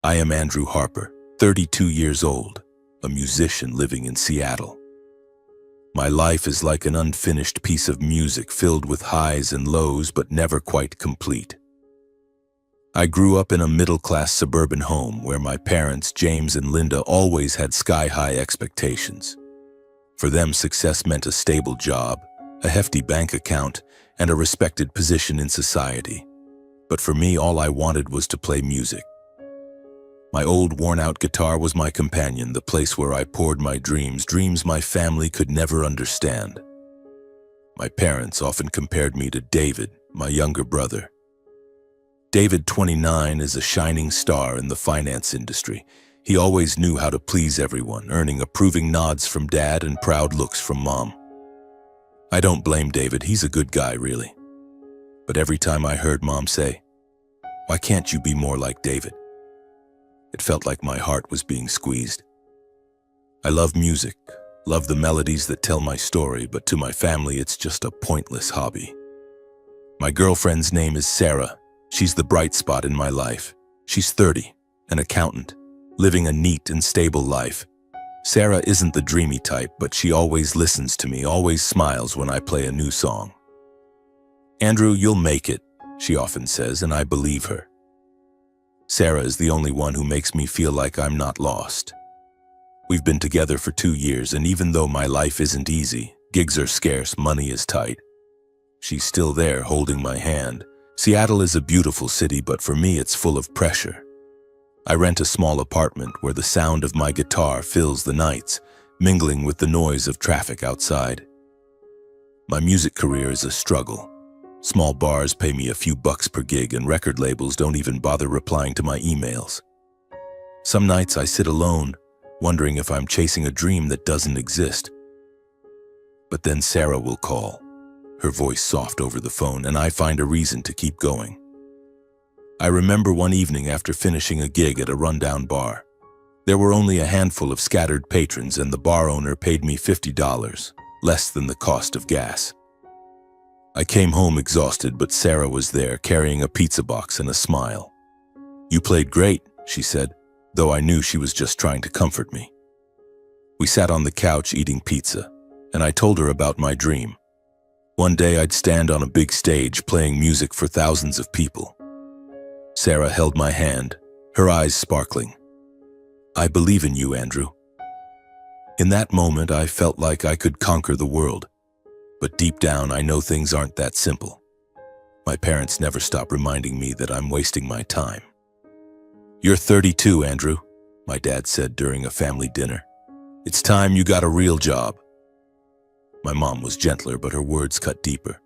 I am Andrew Harper, 32 years old, a musician living in Seattle. My life is like an unfinished piece of music filled with highs and lows but never quite complete. I grew up in a middle-class suburban home where my parents, James and Linda, always had sky-high expectations. For them, success meant a stable job, a hefty bank account, and a respected position in society. But for me, all I wanted was to play music. My old worn-out guitar was my companion, the place where I poured my dreams my family could never understand. My parents often compared me to David, my younger brother. David, 29, is a shining star in the finance industry. He always knew how to please everyone, earning approving nods from Dad and proud looks from Mom. I don't blame David, he's a good guy, really. But every time I heard Mom say, "Why can't you be more like David?" it felt like my heart was being squeezed. I love music, love the melodies that tell my story, but to my family it's just a pointless hobby. My girlfriend's name is Sarah. She's the bright spot in my life. She's 30, an accountant, living a neat and stable life. Sarah isn't the dreamy type, but she always listens to me, always smiles when I play a new song. "Andrew, you'll make it," she often says, and I believe her. Sarah is the only one who makes me feel like I'm not lost. We've been together for 2 years, and even though my life isn't easy, gigs are scarce, money is tight, she's still there holding my hand. Seattle is a beautiful city, but for me it's full of pressure. I rent a small apartment where the sound of my guitar fills the nights, mingling with the noise of traffic outside. My music career is a struggle. Small bars pay me a few bucks per gig, and record labels don't even bother replying to my emails. Some nights I sit alone, wondering if I'm chasing a dream that doesn't exist. But then Sarah will call, her voice soft over the phone, and I find a reason to keep going. I remember one evening after finishing a gig at a rundown bar. There were only a handful of scattered patrons, and the bar owner paid me $50, less than the cost of gas. I came home exhausted, but Sarah was there, carrying a pizza box and a smile. "You played great," she said, though I knew she was just trying to comfort me. We sat on the couch eating pizza, and I told her about my dream. One day I'd stand on a big stage playing music for thousands of people. Sarah held my hand, her eyes sparkling. "I believe in you, Andrew." In that moment, I felt like I could conquer the world. But deep down, I know things aren't that simple. My parents never stop reminding me that I'm wasting my time. "You're 32, Andrew," my dad said during a family dinner. "It's time you got a real job." My mom was gentler, but her words cut deeper.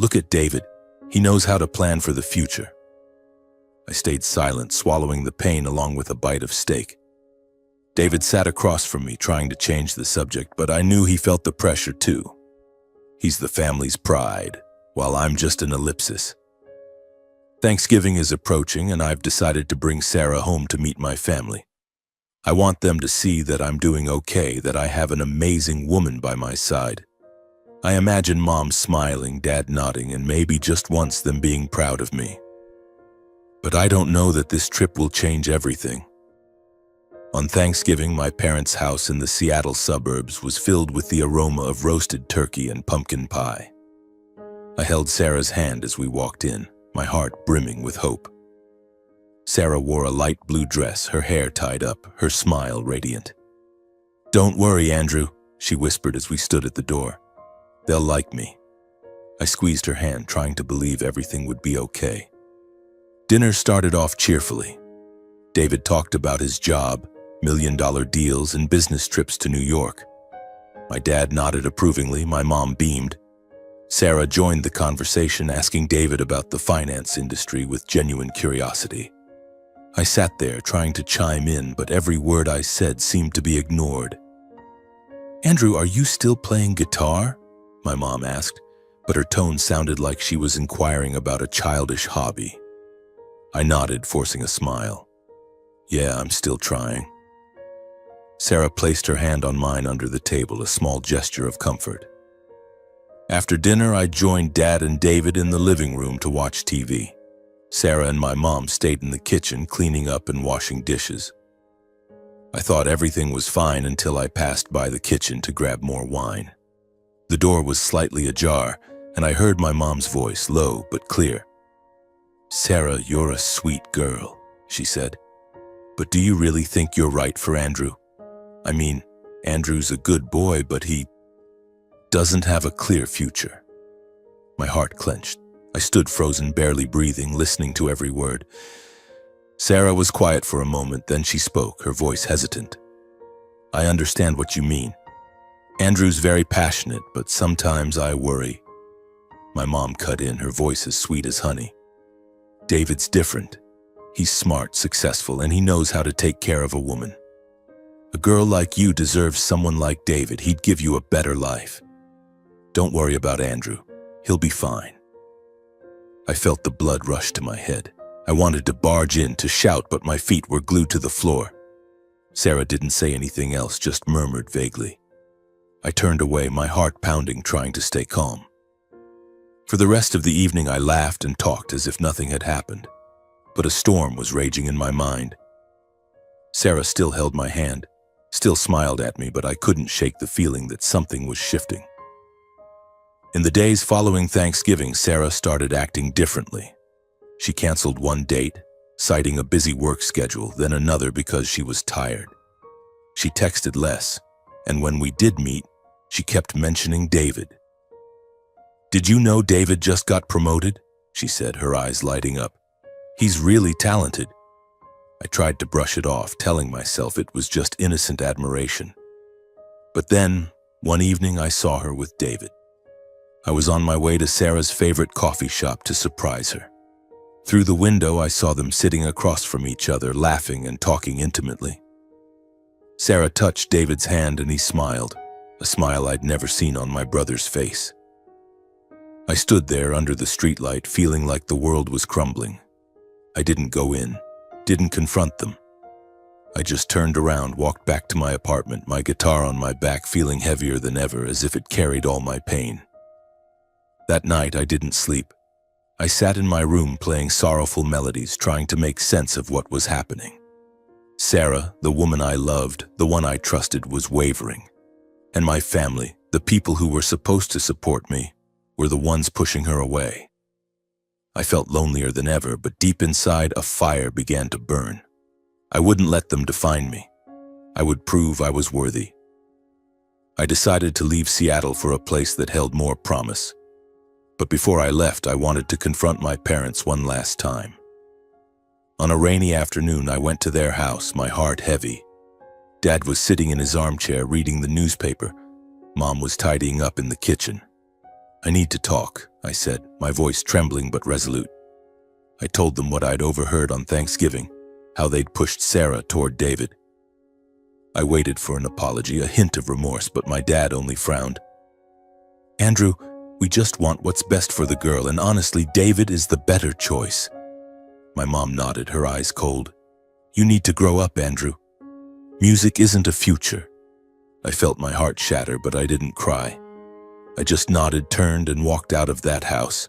"Look at David. He knows how to plan for the future." I stayed silent, swallowing the pain along with a bite of steak. David sat across from me, trying to change the subject, but I knew he felt the pressure too. He's the family's pride, while I'm just an ellipsis. Thanksgiving is approaching, and I've decided to bring Sarah home to meet my family. I want them to see that I'm doing okay, that I have an amazing woman by my side. I imagine Mom smiling, Dad nodding, and maybe just once them being proud of me. But I don't know that this trip will change everything. On Thanksgiving, my parents' house in the Seattle suburbs was filled with the aroma of roasted turkey and pumpkin pie. I held Sarah's hand as we walked in, my heart brimming with hope. Sarah wore a light blue dress, her hair tied up, her smile radiant. "Don't worry, Andrew," she whispered as we stood at the door. "They'll like me." I squeezed her hand, trying to believe everything would be okay. Dinner started off cheerfully. David talked about his job, million-dollar deals, and business trips to New York. My dad nodded approvingly, my mom beamed. Sarah joined the conversation, asking David about the finance industry with genuine curiosity. I sat there trying to chime in, but every word I said seemed to be ignored. "Andrew, are you still playing guitar?" my mom asked, but her tone sounded like she was inquiring about a childish hobby. I nodded, forcing a smile. "Yeah, I'm still trying." Sarah placed her hand on mine under the table, a small gesture of comfort. After dinner, I joined Dad and David in the living room to watch TV. Sarah and my mom stayed in the kitchen cleaning up and washing dishes. I thought everything was fine until I passed by the kitchen to grab more wine. The door was slightly ajar, and I heard my mom's voice, low but clear. "Sarah, you're a sweet girl," she said. "But do you really think you're right for Andrew? I mean, Andrew's a good boy, but he doesn't have a clear future." My heart clenched. I stood frozen, barely breathing, listening to every word. Sarah was quiet for a moment, then she spoke, her voice hesitant. "I understand what you mean. Andrew's very passionate, but sometimes I worry." My mom cut in, her voice as sweet as honey. "David's different. He's smart, successful, and he knows how to take care of a woman. A girl like you deserves someone like David. He'd give you a better life. Don't worry about Andrew. He'll be fine." I felt the blood rush to my head. I wanted to barge in, to shout, but my feet were glued to the floor. Sarah didn't say anything else, just murmured vaguely. I turned away, my heart pounding, trying to stay calm. For the rest of the evening I laughed and talked as if nothing had happened. But a storm was raging in my mind. Sarah still held my hand, still smiled at me, but I couldn't shake the feeling that something was shifting. In the days following Thanksgiving, Sarah started acting differently. She canceled one date, citing a busy work schedule, then another because she was tired. She texted less, and when we did meet, she kept mentioning David. "Did you know David just got promoted?" she said, her eyes lighting up. "He's really talented." I tried to brush it off, telling myself it was just innocent admiration. But then, one evening I saw her with David. I was on my way to Sarah's favorite coffee shop to surprise her. Through the window, I saw them sitting across from each other, laughing and talking intimately. Sarah touched David's hand and he smiled, a smile I'd never seen on my brother's face. I stood there under the streetlight, feeling like the world was crumbling. I didn't go in, didn't confront them. I just turned around, walked back to my apartment, my guitar on my back, feeling heavier than ever, as if it carried all my pain. That night, I didn't sleep. I sat in my room playing sorrowful melodies, trying to make sense of what was happening. Sarah, the woman I loved, the one I trusted, was wavering. And my family, the people who were supposed to support me, were the ones pushing her away. I felt lonelier than ever, but deep inside, a fire began to burn. I wouldn't let them define me. I would prove I was worthy. I decided to leave Seattle for a place that held more promise. But before I left, I wanted to confront my parents one last time. On a rainy afternoon, I went to their house, my heart heavy. Dad was sitting in his armchair reading the newspaper. Mom was tidying up in the kitchen. "I need to talk," I said, my voice trembling but resolute. I told them what I'd overheard on Thanksgiving, how they'd pushed Sarah toward David. I waited for an apology, a hint of remorse, but my dad only frowned. "Andrew, we just want what's best for the girl, and honestly, David is the better choice." My mom nodded, her eyes cold. "You need to grow up, Andrew. Music isn't a future." I felt my heart shatter, but I didn't cry. I just nodded, turned, and walked out of that house.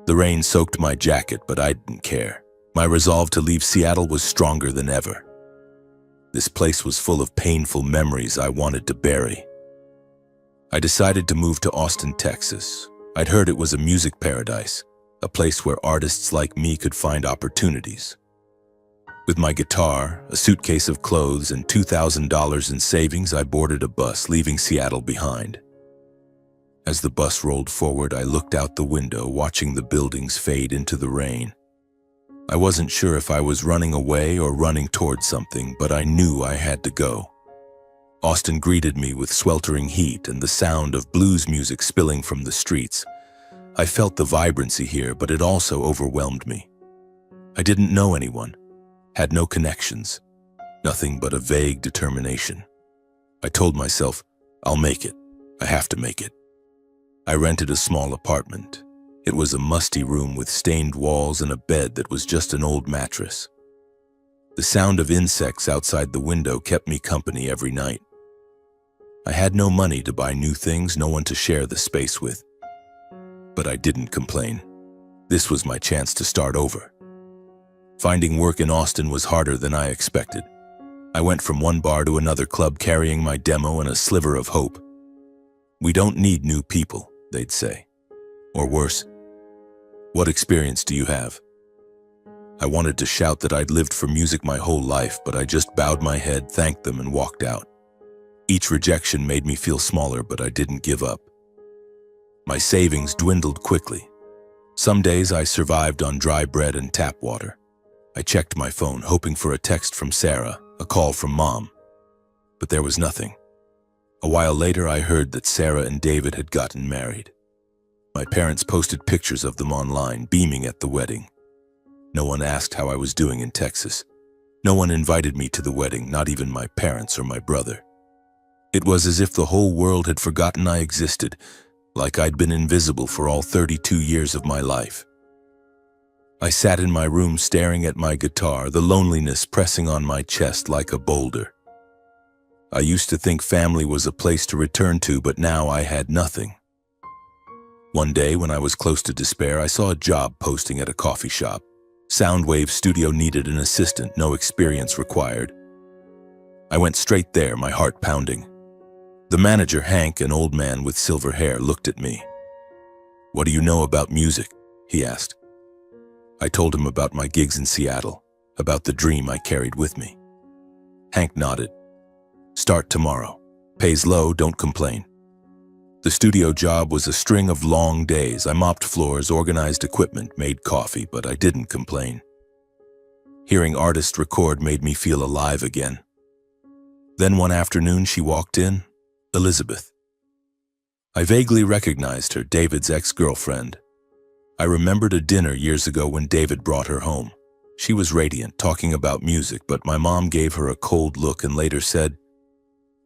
The rain soaked my jacket, but I didn't care. My resolve to leave Seattle was stronger than ever. This place was full of painful memories I wanted to bury. I decided to move to Austin, Texas. I'd heard it was a music paradise, a place where artists like me could find opportunities. With my guitar, a suitcase of clothes, and $2,000 in savings, I boarded a bus, leaving Seattle behind. As the bus rolled forward, I looked out the window, watching the buildings fade into the rain. I wasn't sure if I was running away or running toward something, but I knew I had to go. Austin greeted me with sweltering heat and the sound of blues music spilling from the streets. I felt the vibrancy here, but it also overwhelmed me. I didn't know anyone, had no connections, nothing but a vague determination. I told myself, I'll make it. I have to make it. I rented a small apartment. It was a musty room with stained walls and a bed that was just an old mattress. The sound of insects outside the window kept me company every night. I had no money to buy new things, no one to share the space with. But I didn't complain. This was my chance to start over. Finding work in Austin was harder than I expected. I went from one bar to another club carrying my demo and a sliver of hope. "We don't need new people," they'd say. Or worse, "What experience do you have?" I wanted to shout that I'd lived for music my whole life, but I just bowed my head, thanked them, and walked out. Each rejection made me feel smaller, but I didn't give up. My savings dwindled quickly. Some days I survived on dry bread and tap water. I checked my phone, hoping for a text from Sarah, a call from Mom. But there was nothing. A while later, I heard that Sarah and David had gotten married. My parents posted pictures of them online, beaming at the wedding. No one asked how I was doing in Texas. No one invited me to the wedding, not even my parents or my brother. It was as if the whole world had forgotten I existed, like I'd been invisible for all 32 years of my life. I sat in my room staring at my guitar, the loneliness pressing on my chest like a boulder. I used to think family was a place to return to, but now I had nothing. One day, when I was close to despair, I saw a job posting at a coffee shop. Soundwave Studio needed an assistant, no experience required. I went straight there, my heart pounding. The manager, Hank, an old man with silver hair, looked at me. "What do you know about music?" he asked. I told him about my gigs in Seattle, about the dream I carried with me. Hank nodded. "Start tomorrow. Pays low, don't complain." The studio job was a string of long days. I mopped floors, organized equipment, made coffee, but I didn't complain. Hearing artists record made me feel alive again. Then one afternoon she walked in, Elizabeth. I vaguely recognized her, David's ex-girlfriend. I remembered a dinner years ago when David brought her home. She was radiant, talking about music, but my mom gave her a cold look and later said,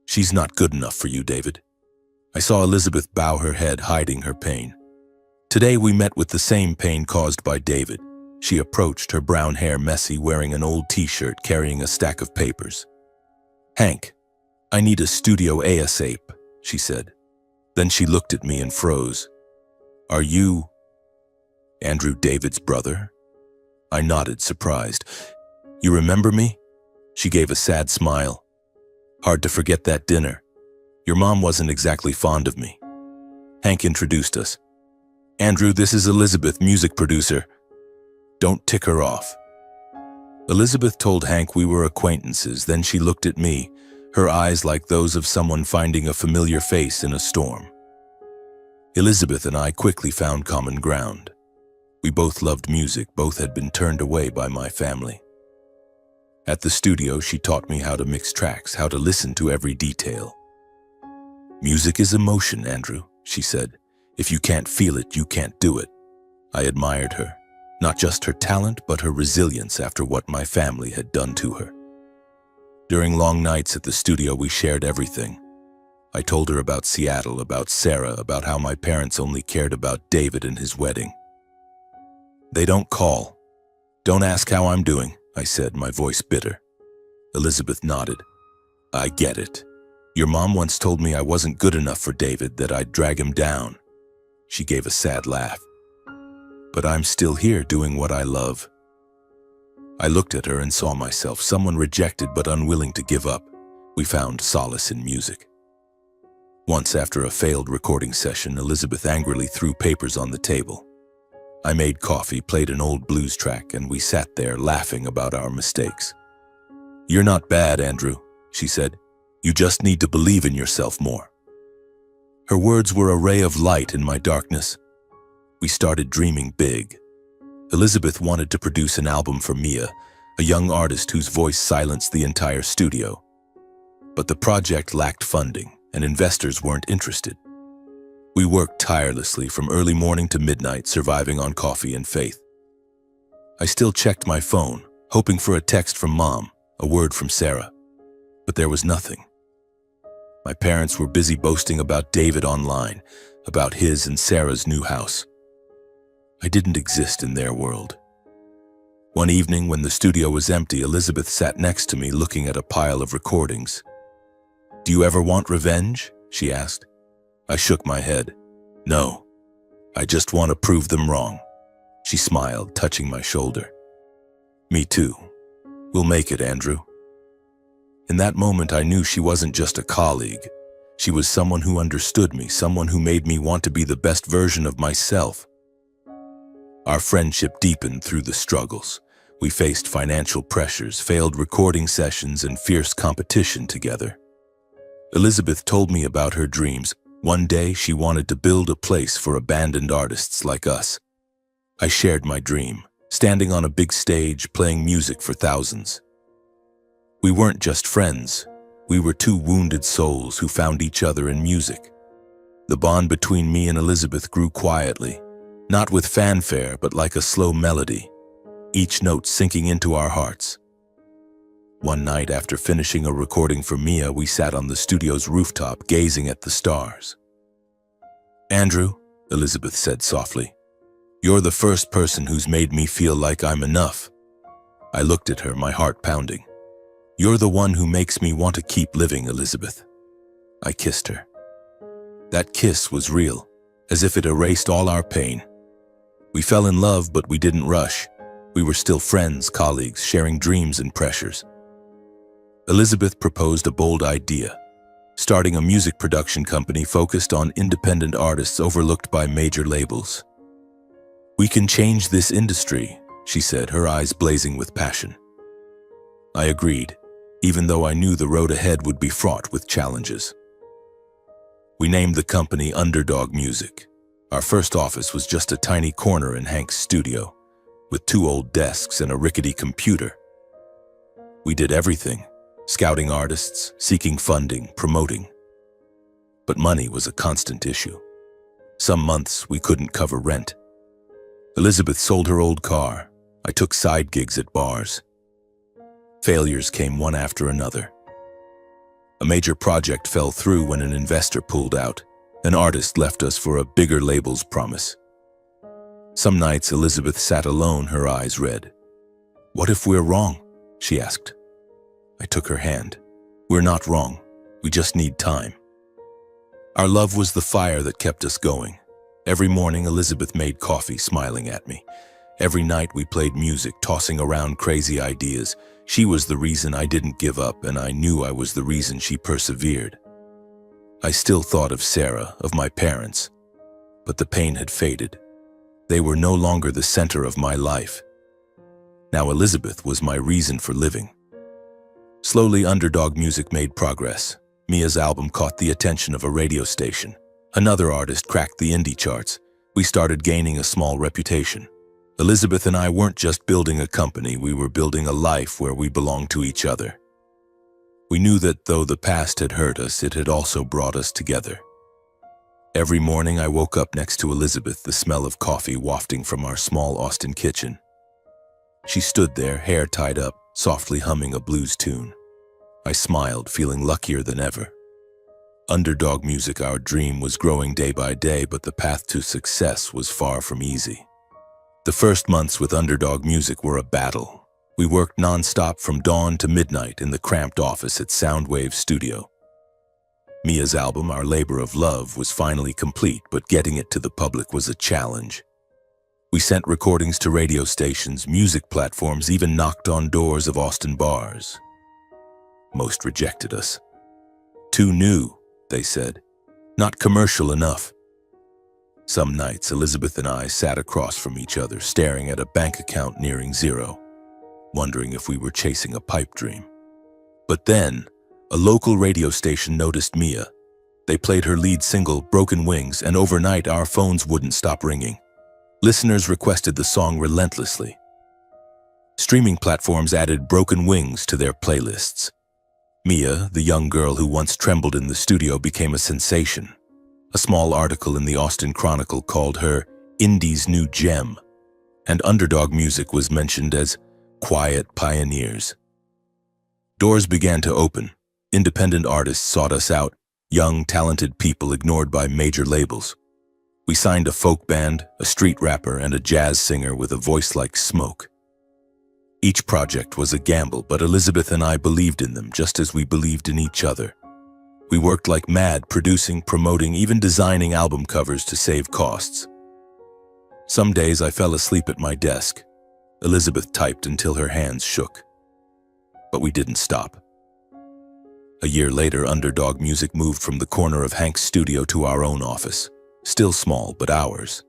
"She's not good enough for you, David." I saw Elizabeth bow her head, hiding her pain. Today we met with the same pain caused by David. She approached, her brown hair messy, wearing an old t-shirt, carrying a stack of papers. "Hank, I need a studio ASAP," she said. Then she looked at me and froze. "Are you Andrew, David's brother?" I nodded, surprised. "You remember me?" She gave a sad smile. "Hard to forget that dinner. Your mom wasn't exactly fond of me." Hank introduced us. "Andrew, this is Elizabeth, music producer. Don't tick her off." Elizabeth told Hank we were acquaintances, then she looked at me, her eyes like those of someone finding a familiar face in a storm. Elizabeth and I quickly found common ground. We both loved music, both had been turned away by my family. At the studio, she taught me how to mix tracks, how to listen to every detail. "Music is emotion, Andrew," she said. "If you can't feel it, you can't do it." I admired her, not just her talent, but her resilience after what my family had done to her. During long nights at the studio, we shared everything. I told her about Seattle, about Sarah, about how my parents only cared about David and his wedding. "They don't call. Don't ask how I'm doing," I said, my voice bitter. Elizabeth nodded. "I get it. Your mom once told me I wasn't good enough for David, that I'd drag him down." She gave a sad laugh. "But I'm still here doing what I love." I looked at her and saw myself, someone rejected but unwilling to give up. We found solace in music. Once, after a failed recording session, Elizabeth angrily threw papers on the table. I made coffee, played an old blues track, and we sat there laughing about our mistakes. "You're not bad, Andrew," she said. "You just need to believe in yourself more." Her words were a ray of light in my darkness. We started dreaming big. Elizabeth wanted to produce an album for Mia, a young artist whose voice silenced the entire studio. But the project lacked funding, and investors weren't interested. We worked tirelessly from early morning to midnight, surviving on coffee and faith. I still checked my phone, hoping for a text from Mom, a word from Sarah. But there was nothing. My parents were busy boasting about David online, about his and Sarah's new house. I didn't exist in their world. One evening, when the studio was empty, Elizabeth sat next to me looking at a pile of recordings. "Do you ever want revenge?" she asked. I shook my head. "No, I just want to prove them wrong." She smiled, touching my shoulder. Me too. We'll make it, Andrew. In that moment, I knew she wasn't just a colleague. She was someone who understood me, someone who made me want to be the best version of myself. Our friendship deepened through the struggles. We faced financial pressures, failed recording sessions, and fierce competition together. Elizabeth told me about her dreams. One day, she wanted to build a place for abandoned artists like us. I shared my dream, standing on a big stage, playing music for thousands. We weren't just friends. We were two wounded souls who found each other in music. The bond between me and Elizabeth grew quietly, not with fanfare, but like a slow melody, each note sinking into our hearts. One night, after finishing a recording for Mia, we sat on the studio's rooftop, gazing at the stars. "Andrew," Elizabeth said softly, "you're the first person who's made me feel like I'm enough." I looked at her, my heart pounding. "You're the one who makes me want to keep living, Elizabeth." I kissed her. That kiss was real, as if it erased all our pain. We fell in love, but we didn't rush. We were still friends, colleagues, sharing dreams and pressures. Elizabeth proposed a bold idea, starting a music production company focused on independent artists overlooked by major labels. "We can change this industry," she said, her eyes blazing with passion. I agreed, even though I knew the road ahead would be fraught with challenges. We named the company Underdog Music. Our first office was just a tiny corner in Hank's studio, with 2 old desks and a rickety computer. We did everything, scouting artists, seeking funding, promoting. But money was a constant issue. Some months we couldn't cover rent. Elizabeth sold her old car. I took side gigs at bars. Failures came one after another. A major project fell through when an investor pulled out. An artist left us for a bigger label's promise. Some nights Elizabeth sat alone, her eyes red. "What if we're wrong?" she asked. I took her hand. "We're not wrong. We just need time." Our love was the fire that kept us going. Every morning Elizabeth made coffee, smiling at me. Every night we played music, tossing around crazy ideas. She was the reason I didn't give up, and I knew I was the reason she persevered. I still thought of Sarah, of my parents, but the pain had faded. They were no longer the center of my life. Now Elizabeth was my reason for living. Slowly, Underdog Music made progress. Mia's album caught the attention of a radio station. Another artist cracked the indie charts. We started gaining a small reputation. Elizabeth and I weren't just building a company, we were building a life where we belonged to each other. We knew that though the past had hurt us, it had also brought us together. Every morning I woke up next to Elizabeth, the smell of coffee wafting from our small Austin kitchen. She stood there, hair tied up, softly humming a blues tune. I smiled, feeling luckier than ever. Underdog Music, our dream, was growing day by day, but the path to success was far from easy. The first months with Underdog Music were a battle. We worked non-stop from dawn to midnight in the cramped office at Soundwave Studio. Mia's album, our labor of love, was finally complete, but getting it to the public was a challenge. We sent recordings to radio stations, music platforms, even knocked on doors of Austin bars. Most rejected us. "Too new," they said. "Not commercial enough." Some nights, Elizabeth and I sat across from each other, staring at a bank account nearing zero, wondering if we were chasing a pipe dream. But then, a local radio station noticed Mia. They played her lead single, Broken Wings, and overnight our phones wouldn't stop ringing. Listeners requested the song relentlessly. Streaming platforms added Broken Wings to their playlists. Mia, the young girl who once trembled in the studio, became a sensation. A small article in the Austin Chronicle called her Indie's new gem, and Underdog Music was mentioned as quiet pioneers. Doors began to open. Independent artists sought us out, young, talented people ignored by major labels. We signed a folk band, a street rapper, and a jazz singer with a voice like smoke. Each project was a gamble, but Elizabeth and I believed in them just as we believed in each other. We worked like mad, producing, promoting, even designing album covers to save costs. Some days I fell asleep at my desk. Elizabeth typed until her hands shook. But we didn't stop. A year later, Underdog Music moved from the corner of Hank's studio to our own office. Still small, but ours.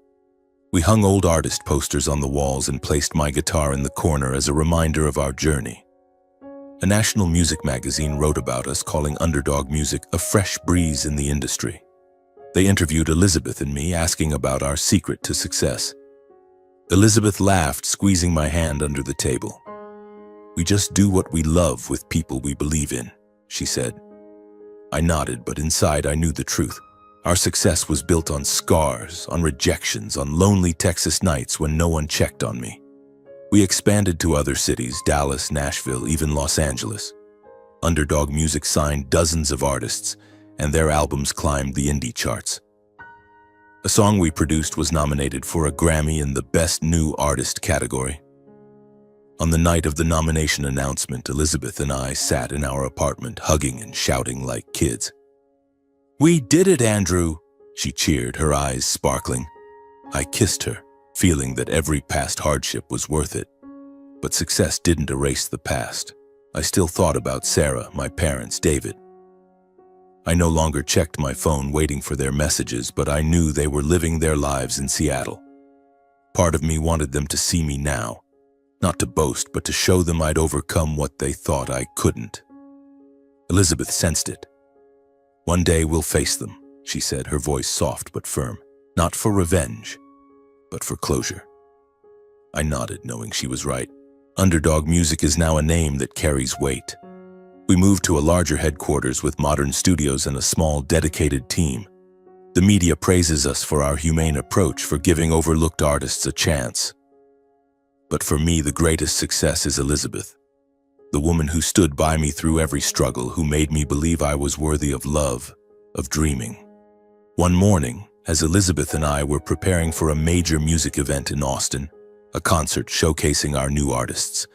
We hung old artist posters on the walls and placed my guitar in the corner as a reminder of our journey. A national music magazine wrote about us, calling Underdog Music a fresh breeze in the industry. They interviewed Elizabeth and me, asking about our secret to success. Elizabeth laughed, squeezing my hand under the table. "We just do what we love with people we believe in," she said. I nodded, but inside I knew the truth. Our success was built on scars, on rejections, on lonely Texas nights when no one checked on me. We expanded to other cities, Dallas, Nashville, even Los Angeles. Underdog Music signed dozens of artists, and their albums climbed the indie charts. A song we produced was nominated for a Grammy in the Best New Artist category. On the night of the nomination announcement, Elizabeth and I sat in our apartment, hugging and shouting like kids. "We did it, Andrew!" she cheered, her eyes sparkling. I kissed her, feeling that every past hardship was worth it. But success didn't erase the past. I still thought about Sarah, my parents, David. I no longer checked my phone waiting for their messages, but I knew they were living their lives in Seattle. Part of me wanted them to see me now, not to boast, but to show them I'd overcome what they thought I couldn't. Elizabeth sensed it. "One day we'll face them," she said, her voice soft but firm. "Not for revenge, but for closure." I nodded, knowing she was right. Underdog Music is now a name that carries weight. We moved to a larger headquarters with modern studios and a small, dedicated team. The media praises us for our humane approach, for giving overlooked artists a chance. But for me, the greatest success is Elizabeth, the woman who stood by me through every struggle, who made me believe I was worthy of love, of dreaming. One morning, as Elizabeth and I were preparing for a major music event in Austin, a concert showcasing our new artists,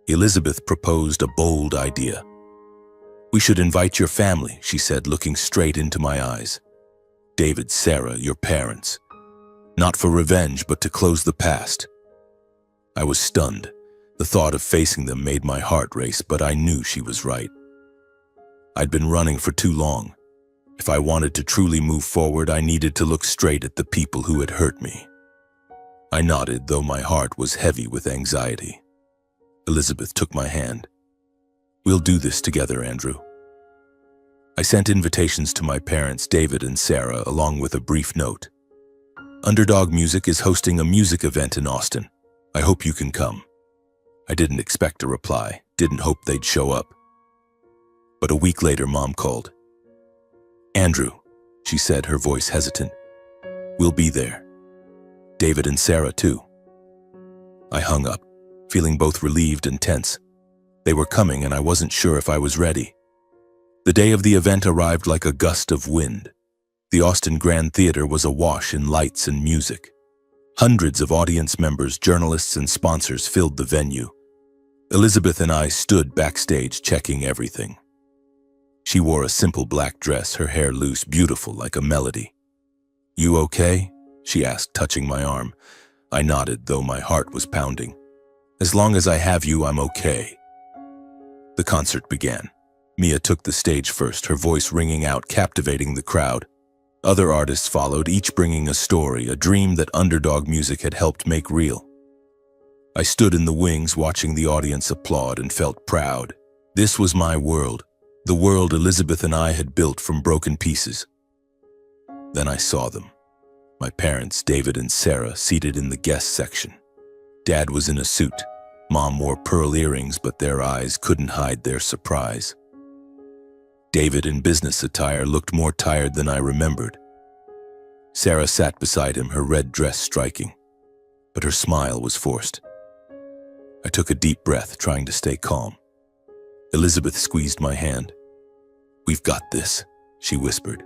Elizabeth proposed a bold idea. "We should invite your family," she said, looking straight into my eyes. "David, Sarah, your parents. Not for revenge, but to close the past." I was stunned. The thought of facing them made my heart race, but I knew she was right. I'd been running for too long. If I wanted to truly move forward, I needed to look straight at the people who had hurt me. I nodded, though my heart was heavy with anxiety. Elizabeth took my hand. "We'll do this together, Andrew." I sent invitations to my parents, David and Sarah, along with a brief note. "Underdog Music is hosting a music event in Austin. I hope you can come." I didn't expect a reply, didn't hope they'd show up. But a week later, Mom called. "Andrew," she said, her voice hesitant, "we'll be there. David and Sarah, too." I hung up, feeling both relieved and tense. They were coming, and I wasn't sure if I was ready. The day of the event arrived like a gust of wind. The Austin Grand Theater was awash in lights and music. Hundreds of audience members, journalists, and sponsors filled the venue. Elizabeth and I stood backstage, checking everything. She wore a simple black dress, her hair loose, beautiful like a melody. "You okay?" she asked, touching my arm. I nodded, though my heart was pounding. "As long as I have you, I'm okay." The concert began. Mia took the stage first, her voice ringing out, captivating the crowd. Other artists followed, each bringing a story, a dream that Underdog Music had helped make real. I stood in the wings, watching the audience applaud, and felt proud. This was my world, the world Elizabeth and I had built from broken pieces. Then I saw them. My parents, David and Sarah, seated in the guest section. Dad was in a suit. Mom wore pearl earrings, but their eyes couldn't hide their surprise. David, in business attire, looked more tired than I remembered. Sarah sat beside him, her red dress striking, but her smile was forced. I took a deep breath, trying to stay calm. Elizabeth squeezed my hand. "We've got this," she whispered.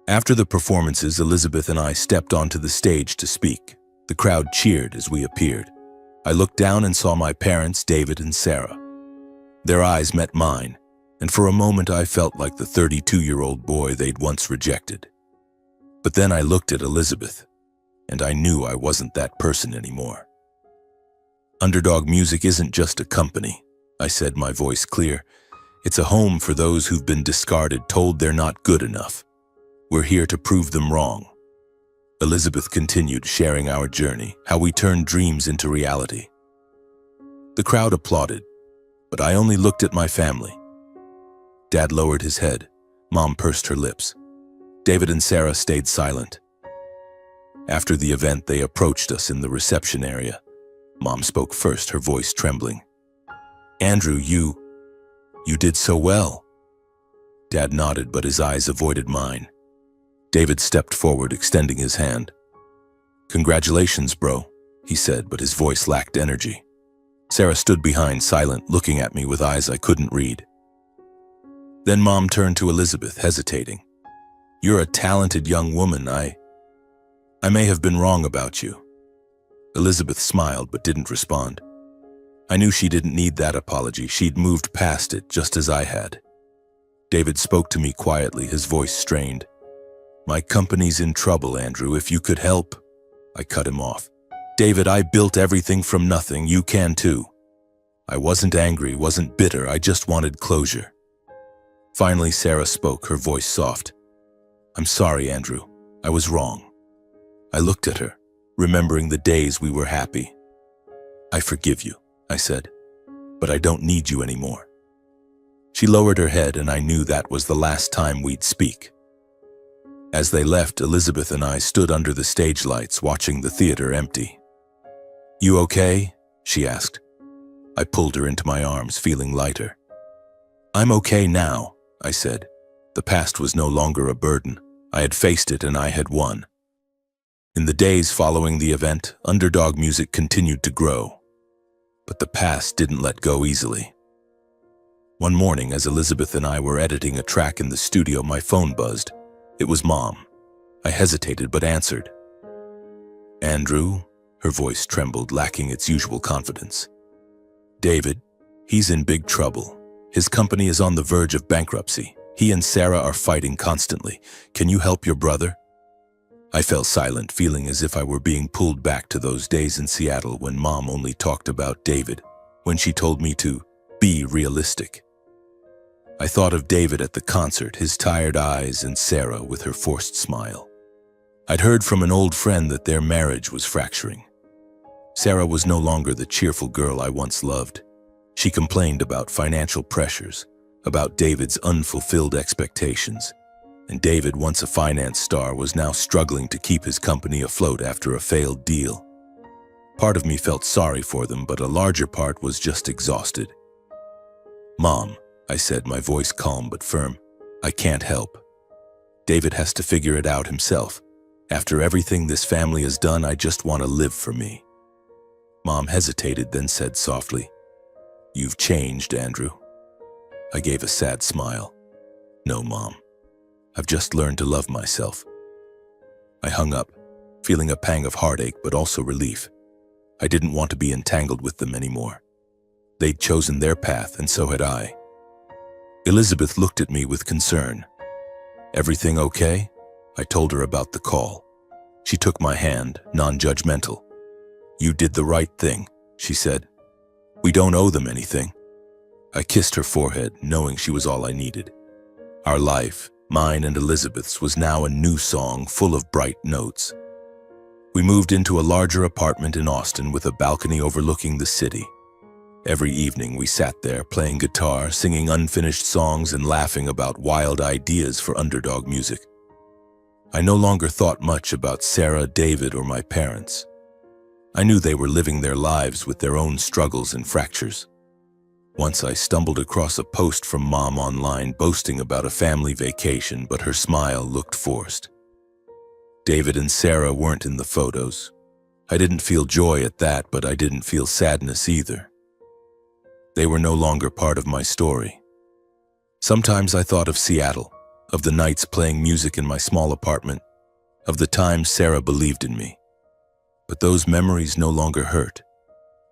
After the performances, Elizabeth and I stepped onto the stage to speak. The crowd cheered as we appeared. I looked down and saw my parents, David and Sarah. Their eyes met mine, and for a moment I felt like the 32-year-old boy they'd once rejected. But then I looked at Elizabeth, and I knew I wasn't that person anymore. Underdog Music isn't just a company, I said, my voice clear. It's a home for those who've been discarded, told they're not good enough. We're here to prove them wrong. Elizabeth continued, sharing our journey, how we turned dreams into reality. The crowd applauded, but I only looked at my family. Dad lowered his head. Mom pursed her lips. David and Sarah stayed silent. After the event, they approached us in the reception area. Mom spoke first, her voice trembling. Andrew, you did so well. Dad nodded, but his eyes avoided mine. David stepped forward, extending his hand. Congratulations, bro, he said, but his voice lacked energy. Sarah stood behind, silent, looking at me with eyes I couldn't read. Then Mom turned to Elizabeth, hesitating. You're a talented young woman. I may have been wrong about you. Elizabeth smiled but didn't respond. I knew she didn't need that apology. She'd moved past it, just as I had. David spoke to me quietly, his voice strained. My company's in trouble, Andrew. If you could help. I cut him off. David, I built everything from nothing. You can too. I wasn't angry, wasn't bitter. I just wanted closure. Finally, Sarah spoke, her voice soft. I'm sorry, Andrew. I was wrong. I looked at her, remembering the days we were happy. I forgive you, I said, but I don't need you anymore. She lowered her head, and I knew that was the last time we'd speak. As they left, Elizabeth and I stood under the stage lights, watching the theater empty. You okay? She asked. I pulled her into my arms, feeling lighter. I'm okay now, I said. The past was no longer a burden. I had faced it, and I had won. In the days following the event, Underdog Music continued to grow. But the past didn't let go easily. One morning, as Elizabeth and I were editing a track in the studio, my phone buzzed. It was Mom. I hesitated but answered. Andrew? Her voice trembled, lacking its usual confidence. David, he's in big trouble. His company is on the verge of bankruptcy. He and Sarah are fighting constantly. Can you help your brother? I fell silent, feeling as if I were being pulled back to those days in Seattle when Mom only talked about David, when she told me to be realistic. I thought of David at the concert, his tired eyes, and Sarah with her forced smile. I'd heard from an old friend that their marriage was fracturing. Sarah was no longer the cheerful girl I once loved. She complained about financial pressures, about David's unfulfilled expectations, and David, once a finance star, was now struggling to keep his company afloat after a failed deal. Part of me felt sorry for them, but a larger part was just exhausted. Mom, I said, my voice calm but firm, I can't help. David has to figure it out himself. After everything this family has done, I just want to live for me. Mom hesitated, then said softly, You've changed, Andrew. I gave a sad smile. No, Mom. I've just learned to love myself. I hung up, feeling a pang of heartache but also relief. I didn't want to be entangled with them anymore. They'd chosen their path, and so had I. Elizabeth looked at me with concern. Everything okay? I told her about the call. She took my hand, non-judgmental. You did the right thing, she said. We don't owe them anything. I kissed her forehead, knowing she was all I needed. Our life, mine and Elizabeth's, was now a new song full of bright notes. We moved into a larger apartment in Austin with a balcony overlooking the city. Every evening we sat there playing guitar, singing unfinished songs, and laughing about wild ideas for Underdog Music. I no longer thought much about Sarah, David, or my parents. I knew they were living their lives with their own struggles and fractures. Once I stumbled across a post from Mom online boasting about a family vacation, but her smile looked forced. David and Sarah weren't in the photos. I didn't feel joy at that, but I didn't feel sadness either. They were no longer part of my story. Sometimes I thought of Seattle, of the nights playing music in my small apartment, of the times Sarah believed in me. But those memories no longer hurt.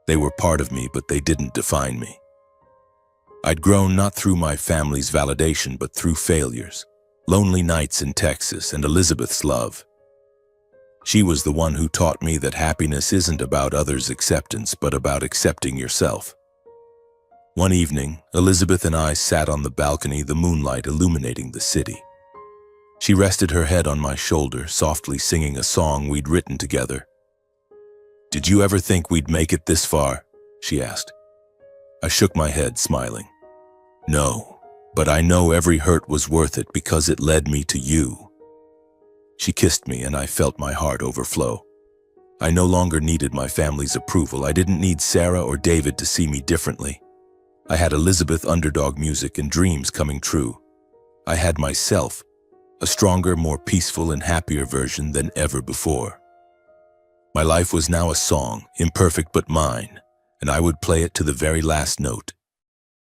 They were part of me, but they didn't define me. I'd grown not through my family's validation, but through failures, lonely nights in Texas, and Elizabeth's love. She was the one who taught me that happiness isn't about others' acceptance, but about accepting yourself. One evening, Elizabeth and I sat on the balcony, the moonlight illuminating the city. She rested her head on my shoulder, softly singing a song we'd written together. "Did you ever think we'd make it this far?" she asked. I shook my head, smiling. "No, but I know every hurt was worth it because it led me to you." She kissed me and I felt my heart overflow. I no longer needed my family's approval. I didn't need Sarah or David to see me differently. I had Elizabeth underdog music and dreams coming true. I had myself, a stronger, more peaceful and happier version than ever before. My life was now a song, imperfect but mine, and I would play it to the very last note.